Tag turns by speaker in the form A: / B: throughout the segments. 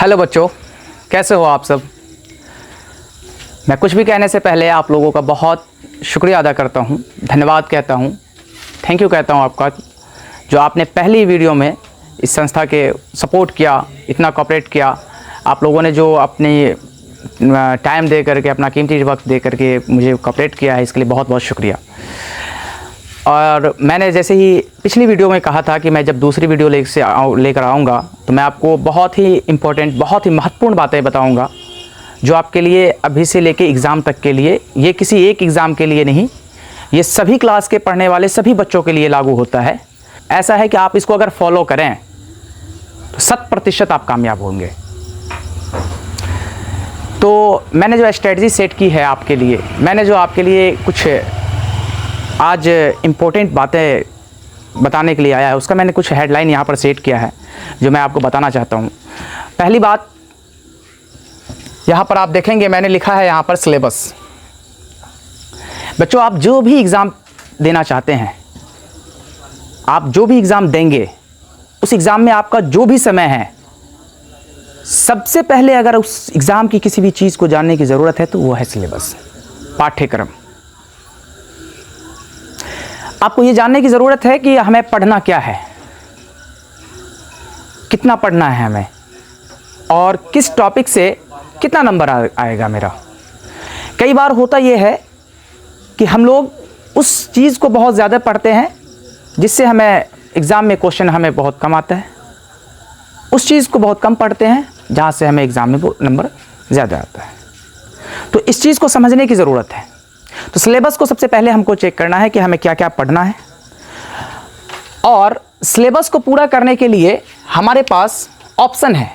A: Hello बच्चों, कैसे हो आप सब। मैं कुछ भी कहने से पहले आप लोगों का बहुत शुक्रिया अदा करता हूं, धन्यवाद कहता हूं, थैंक यू कहता हूं आपका, जो आपने पहली वीडियो में इस संस्था के सपोर्ट किया, इतना कोऑपरेट किया। आप लोगों ने जो अपनी टाइम दे करके, अपना कीमती वक्त दे करके मुझे कोऑपरेट किया है, इसके लिए बहुत बहुत शुक्रिया। और मैंने जैसे ही पिछली वीडियो में कहा था कि मैं जब दूसरी वीडियो लेकर आऊँगा तो मैं आपको बहुत ही इम्पोर्टेंट, बहुत ही महत्वपूर्ण बातें बताऊँगा, जो आपके लिए अभी से लेके एग्ज़ाम तक के लिए, ये किसी एक एग्ज़ाम के लिए नहीं, ये सभी क्लास के पढ़ने वाले सभी बच्चों के लिए लागू होता है। ऐसा है कि आप इसको अगर फॉलो करें तो 100% आप कामयाब होंगे। तो मैंने जो स्ट्रेटजी सेट की है आपके लिए, मैंने जो आपके लिए कुछ आज इम्पोर्टेंट बातें बताने के लिए आया है, उसका मैंने कुछ हेडलाइन यहाँ पर सेट किया है जो मैं आपको बताना चाहता हूँ। पहली बात, यहाँ पर आप देखेंगे मैंने लिखा है यहाँ पर सिलेबस। बच्चों, आप जो भी एग्ज़ाम देना चाहते हैं, आप जो भी एग्ज़ाम देंगे, उस एग्ज़ाम में आपका जो भी समय है, सबसे पहले अगर उस एग्ज़ाम की किसी भी चीज़ को जानने की ज़रूरत है तो वो है सिलेबस, पाठ्यक्रम। आपको ये जानने की ज़रूरत है कि हमें पढ़ना क्या है, कितना पढ़ना है हमें, और किस टॉपिक से कितना नंबर आएगा मेरा। कई बार होता ये है कि हम लोग उस चीज़ को बहुत ज़्यादा पढ़ते हैं जिससे हमें एग्ज़ाम में क्वेश्चन हमें बहुत कम आता है, उस चीज़ को बहुत कम पढ़ते हैं जहाँ से हमें एग्ज़ाम में नंबर ज़्यादा आता है। तो इस चीज़ को समझने की ज़रूरत है। तो सिलेबस को सबसे पहले हमको चेक करना है कि हमें क्या क्या पढ़ना है, और सिलेबस को पूरा करने के लिए हमारे पास ऑप्शन है।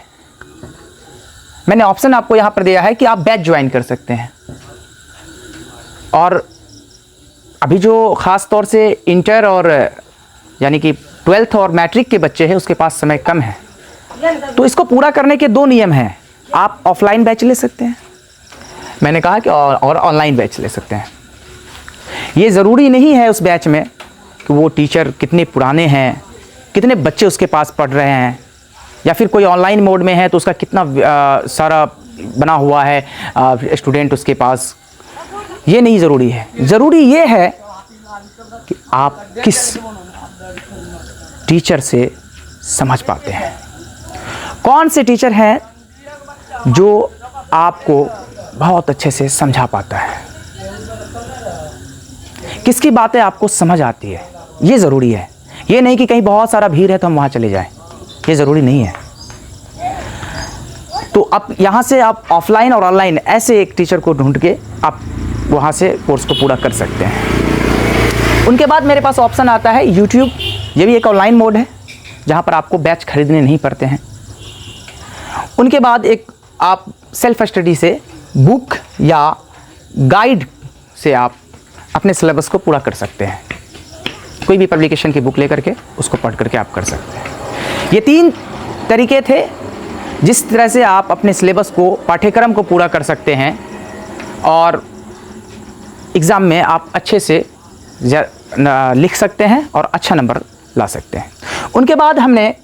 A: मैंने ऑप्शन आपको यहाँ पर दिया है कि आप बैच ज्वाइन कर सकते हैं। और अभी जो ख़ास तौर से इंटर और यानी कि 12th और मैट्रिक के बच्चे हैं, उसके पास समय कम है, तो इसको पूरा करने के दो नियम हैं। आप ऑफलाइन बैच ले सकते हैं, मैंने कहा कि और ऑनलाइन बैच ले सकते हैं। ये ज़रूरी नहीं है उस बैच में कि वो टीचर कितने पुराने हैं, कितने बच्चे उसके पास पढ़ रहे हैं, या फिर कोई ऑनलाइन मोड में है तो उसका कितना सारा बना हुआ है स्टूडेंट उसके पास। ये नहीं ज़रूरी है। ज़रूरी ये है कि आप किस टीचर से समझ पाते हैं, कौन से टीचर हैं जो आपको बहुत अच्छे से समझा पाता है, किसकी बातें आपको समझ आती है। ये ज़रूरी है। ये नहीं कि कहीं बहुत सारा भीड़ है तो हम वहाँ चले जाएं, ये ज़रूरी नहीं है। तो अब यहाँ से आप ऑफलाइन और ऑनलाइन ऐसे एक टीचर को ढूंढ के आप वहाँ से कोर्स को पूरा कर सकते हैं। उनके बाद मेरे पास ऑप्शन आता है यूट्यूब। ये भी एक ऑनलाइन मोड है जहाँ पर आपको बैच खरीदने नहीं पड़ते हैं। उनके बाद एक आप सेल्फ स्टडी से बुक या गाइड से आप अपने सिलेबस को पूरा कर सकते हैं। कोई भी पब्लिकेशन की बुक लेकर के उसको पढ़ करके आप कर सकते हैं। ये 3 तरीके थे जिस तरह से आप अपने सिलेबस को, पाठ्यक्रम को पूरा कर सकते हैं और एग्ज़ाम में आप अच्छे से लिख सकते हैं और अच्छा नंबर ला सकते हैं। उनके बाद हमने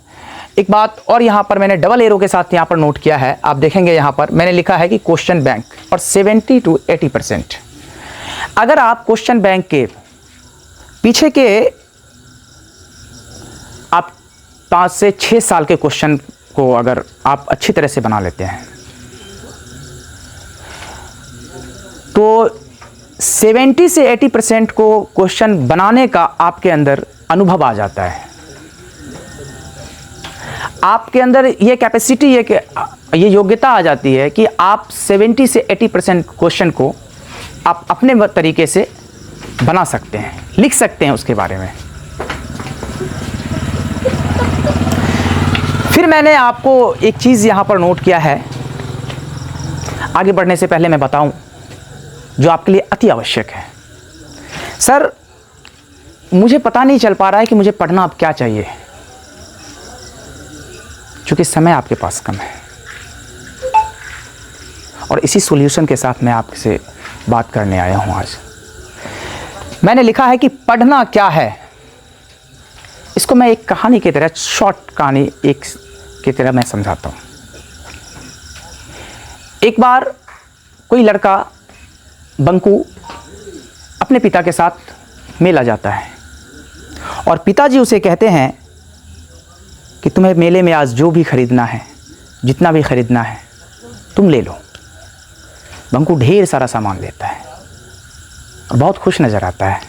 A: एक बात और यहाँ पर मैंने डबल एरो के साथ यहाँ पर नोट किया है। आप देखेंगे यहाँ पर मैंने लिखा है कि क्वेश्चन बैंक और 70 to 80%। अगर आप क्वेश्चन बैंक के पीछे के आप 5 से 6 साल के क्वेश्चन को अगर आप अच्छी तरह से बना लेते हैं तो 70 से 80% को क्वेश्चन बनाने का आपके अंदर अनुभव आ जाता है। आपके अंदर ये कैपेसिटी, ये योग्यता आ जाती है कि आप 70 से 80% क्वेश्चन को आप अपने तरीके से बना सकते हैं, लिख सकते हैं उसके बारे में। फिर मैंने आपको एक चीज़ यहाँ पर नोट किया है, आगे बढ़ने से पहले मैं बताऊं, जो आपके लिए अति आवश्यक है। सर, मुझे पता नहीं चल पा रहा है कि मुझे पढ़ना अब क्या चाहिए, क्योंकि समय आपके पास कम है। और इसी सॉल्यूशन के साथ मैं आपसे बात करने आया हूं आज। मैंने लिखा है कि पढ़ना क्या है। इसको मैं एक कहानी की तरह, शॉर्ट कहानी एक की तरह मैं समझाता हूँ। एक बार कोई लड़का बंकू अपने पिता के साथ मेला जाता है और पिताजी उसे कहते हैं कि तुम्हें मेले में आज जो भी खरीदना है, जितना भी खरीदना है तुम ले लो। बंकू ढेर सारा सामान लेता है और बहुत खुश नज़र आता है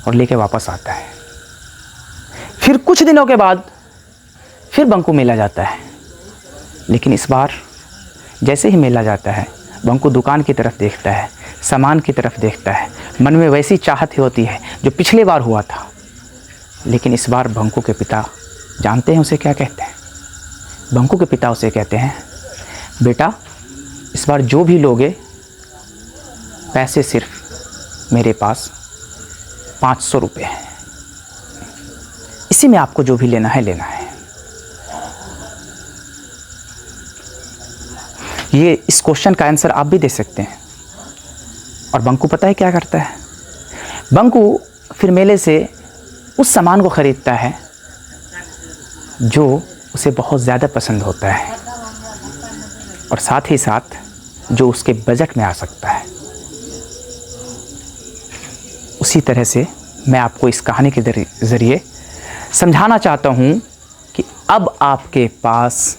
A: और लेके वापस आता है। फिर कुछ दिनों के बाद फिर बंकू मेला जाता है, लेकिन इस बार जैसे ही मेला जाता है बंकू दुकान की तरफ देखता है, सामान की तरफ देखता है, मन में वैसी चाहत होती है जो पिछले बार हुआ था। लेकिन इस बार बंकू के पिता जानते हैं उसे क्या कहते हैं? बंकू के पिता उसे कहते हैं, बेटा इस बार जो भी लोगे पैसे सिर्फ मेरे पास 500 रुपये हैं, इसी में आपको जो भी लेना है लेना है। ये इस क्वेश्चन का आंसर आप भी दे सकते हैं। और बंकू पता है क्या करता है? बंकू फिर मेले से उस सामान को ख़रीदता है जो उसे बहुत ज़्यादा पसंद होता है और साथ ही साथ जो उसके बजट में आ सकता है। उसी तरह से मैं आपको इस कहानी के ज़रिए समझाना चाहता हूँ कि अब आपके पास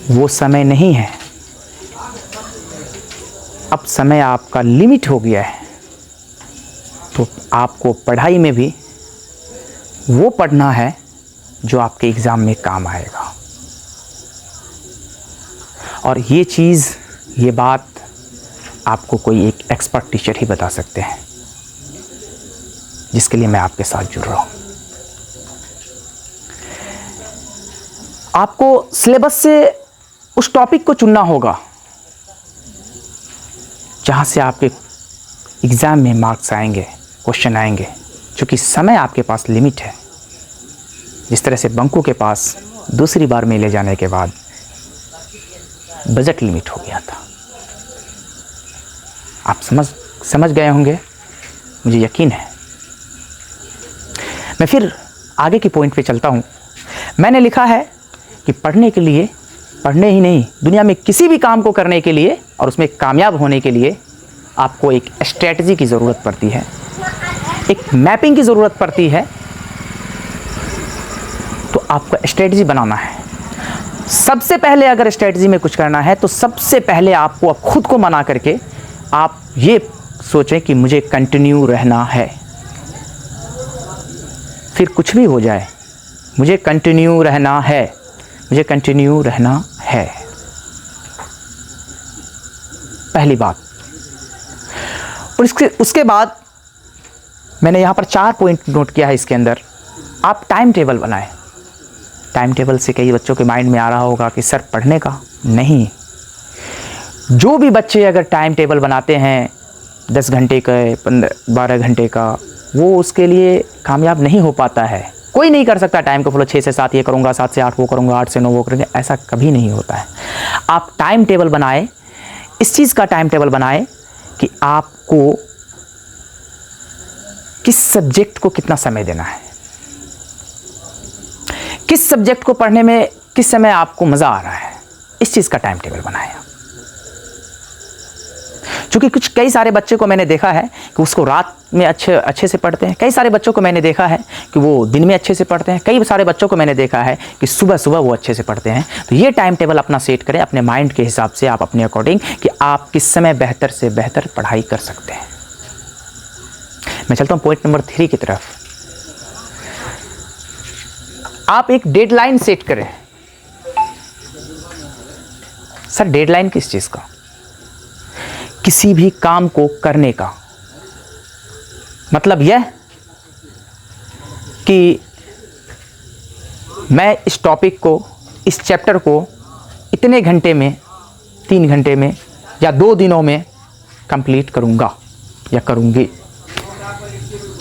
A: वो समय नहीं है, अब समय आपका लिमिट हो गया है। तो आपको पढ़ाई में भी वो पढ़ना है जो आपके एग्ज़ाम में काम आएगा। और ये चीज़, ये बात आपको कोई एक एक्सपर्ट टीचर ही बता सकते हैं, जिसके लिए मैं आपके साथ जुड़ रहा हूँ। आपको सिलेबस से उस टॉपिक को चुनना होगा जहाँ से आपके एग्ज़ाम में मार्क्स आएंगे, क्वेश्चन आएंगे, क्योंकि समय आपके पास लिमिट है। जिस तरह से बंकू के पास दूसरी बार मेले जाने के बाद बजट लिमिट हो गया था। आप समझ गए होंगे, मुझे यकीन है। मैं फिर आगे की पॉइंट पे चलता हूँ। मैंने लिखा है कि पढ़ने के लिए, पढ़ने ही नहीं, दुनिया में किसी भी काम को करने के लिए और उसमें कामयाब होने के लिए आपको एक स्ट्रेटजी की ज़रूरत पड़ती है, एक मैपिंग की ज़रूरत पड़ती है। तो आपको स्ट्रेटजी बनाना है। सबसे पहले अगर स्ट्रेटजी में कुछ करना है तो सबसे पहले आपको अब खुद को मना करके आप ये सोचें कि मुझे कंटिन्यू रहना है। फिर कुछ भी हो जाए, मुझे कंटिन्यू रहना है, मुझे कंटिन्यू रहना है। पहली बात। और उसके बाद मैंने यहाँ पर 4 पॉइंट नोट किया है इसके अंदर। आप टाइम टेबल बनाएं। टाइम टेबल से कई बच्चों के माइंड में आ रहा होगा कि सर पढ़ने का नहीं। जो भी बच्चे अगर टाइम टेबल बनाते हैं 10 घंटे का, 12 घंटे का, वो उसके लिए कामयाब नहीं हो पाता है। कोई नहीं कर सकता टाइम को फॉलो 6 से 7 ये करूँगा, 7 से 8 वो करूँगा, 8 से 9 वो करेंगे, ऐसा कभी नहीं होता है। आप टाइम टेबल बनाएं। इस चीज़ का टाइम टेबल बनाएं कि आपको किस सब्जेक्ट को कितना समय देना है, किस सब्जेक्ट को पढ़ने में किस समय आपको मज़ा आ रहा है। इस चीज़ का टाइम टेबल बनाएं। क्योंकि कई सारे बच्चे को मैंने देखा है कि उसको रात में अच्छे से पढ़ते हैं, कई सारे बच्चों को मैंने देखा है कि वो दिन में अच्छे से पढ़ते हैं, कई सारे बच्चों को मैंने देखा है कि सुबह वो अच्छे से पढ़ते हैं। तो ये टाइम टेबल अपना सेट करें अपने माइंड के हिसाब से, आप अपने अकॉर्डिंग, कि आप किस समय बेहतर से बेहतर पढ़ाई कर सकते हैं। मैं चलता हूँ पॉइंट नंबर 3 की तरफ। आप एक डेडलाइन सेट करें। सर डेडलाइन किस चीज़ का? किसी भी काम को करने का। मतलब यह कि मैं इस टॉपिक को, इस चैप्टर को इतने घंटे में, 3 घंटे में या 2 दिनों में कंप्लीट करूँगा या करूँगी।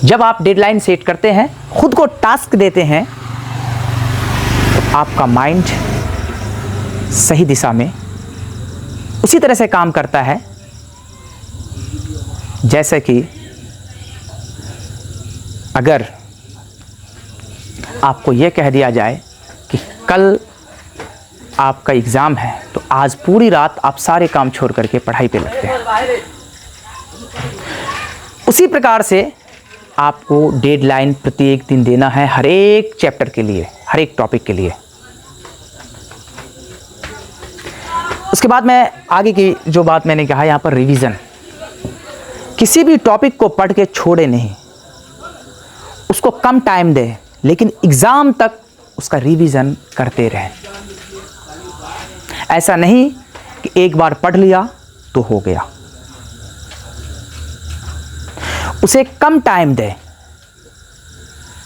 A: जब आप डेडलाइन सेट करते हैं, खुद को टास्क देते हैं, तो आपका माइंड सही दिशा में उसी तरह से काम करता है जैसे कि अगर आपको यह कह दिया जाए कि कल आपका एग्ज़ाम है तो आज पूरी रात आप सारे काम छोड़ करके पढ़ाई पे लगते हैं। उसी प्रकार से आपको डेडलाइन प्रत्येक दिन देना है, हर एक चैप्टर के लिए, हर एक टॉपिक के लिए। उसके बाद मैं आगे की जो बात मैंने कहा यहाँ पर रिवीजन, किसी भी टॉपिक को पढ़ के छोड़े नहीं, उसको कम टाइम दे लेकिन एग्ज़ाम तक उसका रिवीजन करते रहें। ऐसा नहीं कि एक बार पढ़ लिया तो हो गया, उसे कम टाइम दें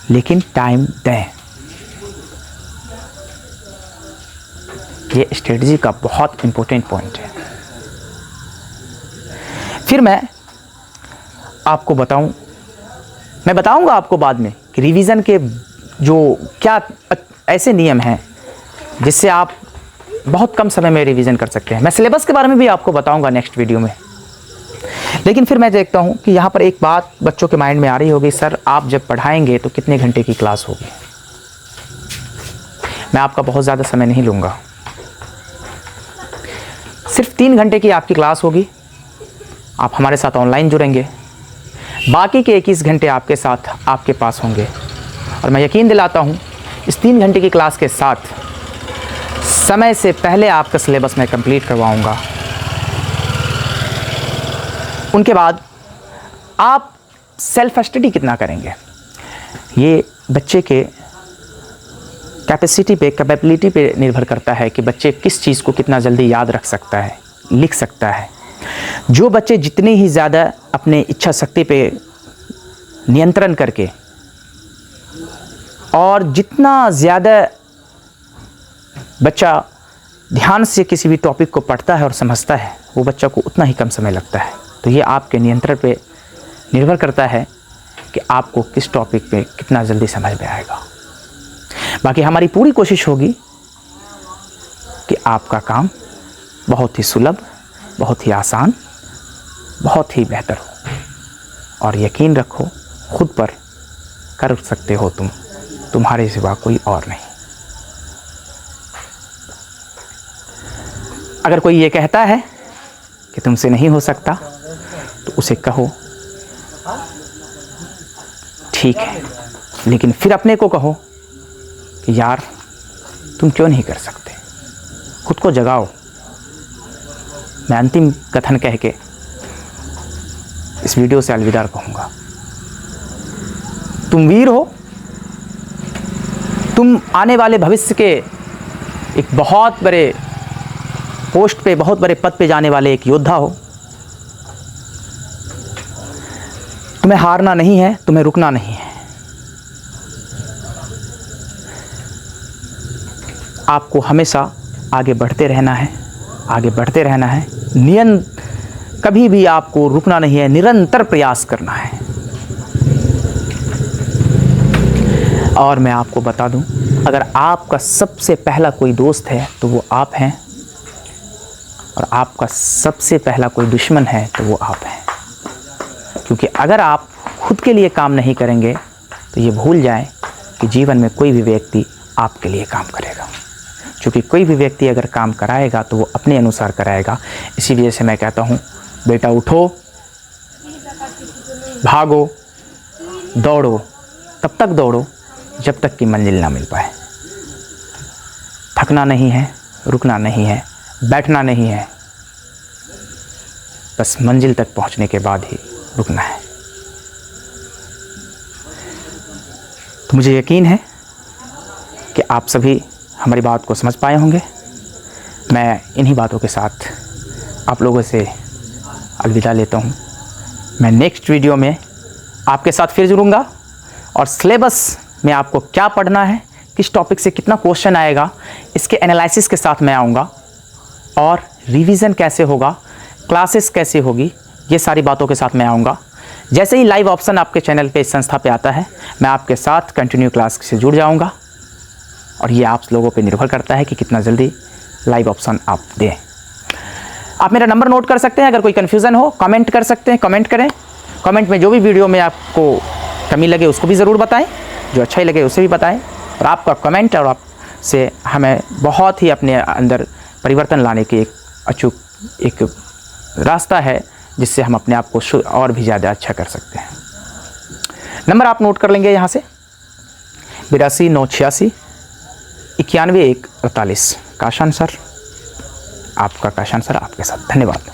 A: लेकिन टाइम दें। ये स्ट्रेटजी का बहुत इंपॉर्टेंट पॉइंट है। फिर मैं आपको मैं बताऊंगा आपको बाद में कि रिवीजन के जो क्या ऐसे नियम हैं जिससे आप बहुत कम समय में रिवीजन कर सकते हैं। मैं सिलेबस के बारे में भी आपको बताऊंगा नेक्स्ट वीडियो में। लेकिन फिर मैं देखता हूं कि यहाँ पर एक बात बच्चों के माइंड में आ रही होगी, सर आप जब पढ़ाएंगे तो कितने घंटे की क्लास होगी। मैं आपका बहुत ज़्यादा समय नहीं लूँगा, सिर्फ 3 घंटे की आपकी क्लास होगी। आप हमारे साथ ऑनलाइन जुड़ेंगे, बाकी के 21 घंटे आपके साथ आपके पास होंगे। और मैं यकीन दिलाता हूँ इस 3 घंटे की क्लास के साथ समय से पहले आपका सिलेबस मैं कंप्लीट करवाऊँगा। उनके बाद आप सेल्फ स्टडी कितना करेंगे, ये बच्चे के कैपेसिटी पे, कैपेबिलिटी पे निर्भर करता है कि बच्चे किस चीज़ को कितना जल्दी याद रख सकता है, लिख सकता है। जो बच्चे जितनी ही ज़्यादा अपने इच्छा शक्ति पे नियंत्रण करके और जितना ज़्यादा बच्चा ध्यान से किसी भी टॉपिक को पढ़ता है और समझता है, वो बच्चा को उतना ही कम समय लगता है। तो ये आपके नियंत्रण पे निर्भर करता है कि आपको किस टॉपिक पे कितना जल्दी समझ में आएगा। बाकी हमारी पूरी कोशिश होगी कि आपका काम बहुत ही सुलभ, बहुत ही आसान, बहुत ही बेहतर हो। और यकीन रखो, खुद पर कर सकते हो तुम, तुम्हारे सिवा कोई और नहीं। अगर कोई ये कहता है कि तुमसे नहीं हो सकता तो उसे कहो ठीक है, लेकिन फिर अपने को कहो कि यार तुम क्यों नहीं कर सकते। खुद को जगाओ। मैं अंतिम कथन कह के इस वीडियो से अलविदा कहूँगा। तुम वीर हो, तुम आने वाले भविष्य के एक बहुत बड़े पोस्ट पे, बहुत बड़े पद पे जाने वाले एक योद्धा हो। तुम्हें हारना नहीं है, तुम्हें रुकना नहीं है। आपको हमेशा आगे बढ़ते रहना है, आगे बढ़ते रहना है। कभी भी आपको रुकना नहीं है, निरंतर प्रयास करना है। और मैं आपको बता दूं, अगर आपका सबसे पहला कोई दोस्त है तो वो आप हैं, और आपका सबसे पहला कोई दुश्मन है तो वो आप हैं। क्योंकि अगर आप खुद के लिए काम नहीं करेंगे तो ये भूल जाएं कि जीवन में कोई भी व्यक्ति आपके लिए काम करेगा। क्योंकि कोई भी व्यक्ति अगर काम कराएगा तो वो अपने अनुसार कराएगा। इसी वजह से मैं कहता हूँ, बेटा उठो, भागो, दौड़ो, तब तक दौड़ो जब तक कि मंजिल ना मिल पाए। थकना नहीं है, रुकना नहीं है, बैठना नहीं है, बस मंजिल तक पहुंचने के बाद ही रुकना है। तो मुझे यकीन है कि आप सभी हमारी बात को समझ पाए होंगे। मैं इन्हीं बातों के साथ आप लोगों से अलविदा लेता हूँ। मैं नेक्स्ट वीडियो में आपके साथ फिर जुड़ूंगा और सिलेबस में आपको क्या पढ़ना है, किस टॉपिक से कितना क्वेश्चन आएगा, इसके एनालिसिस के साथ मैं आऊँगा। और रिवीजन कैसे होगा, क्लासेस कैसे होगी, ये सारी बातों के साथ मैं आऊँगा। जैसे ही लाइव ऑप्शन आपके चैनल पे, इस संस्था पे आता है, मैं आपके साथ कंटिन्यू क्लास से जुड़ जाऊँगा। और ये आप लोगों पे निर्भर करता है कि कितना जल्दी लाइव ऑप्शन आप दें। आप मेरा नंबर नोट कर सकते हैं। अगर कोई कन्फ्यूज़न हो कमेंट कर सकते हैं, कमेंट करें। कमेंट में जो भी वीडियो में आपको कमी लगे उसको भी ज़रूर बताएं, जो अच्छा ही लगे उसे भी बताएं। और आपका कमेंट और आप से हमें बहुत ही अपने अंदर परिवर्तन लाने की एक अचूक एक रास्ता है, जिससे हम अपने आप को और भी ज़्यादा अच्छा कर सकते हैं। नंबर आप नोट कर लेंगे यहाँ से 82 986 91 1 48। काशान सर, आपका काशान सर आपके साथ। धन्यवाद।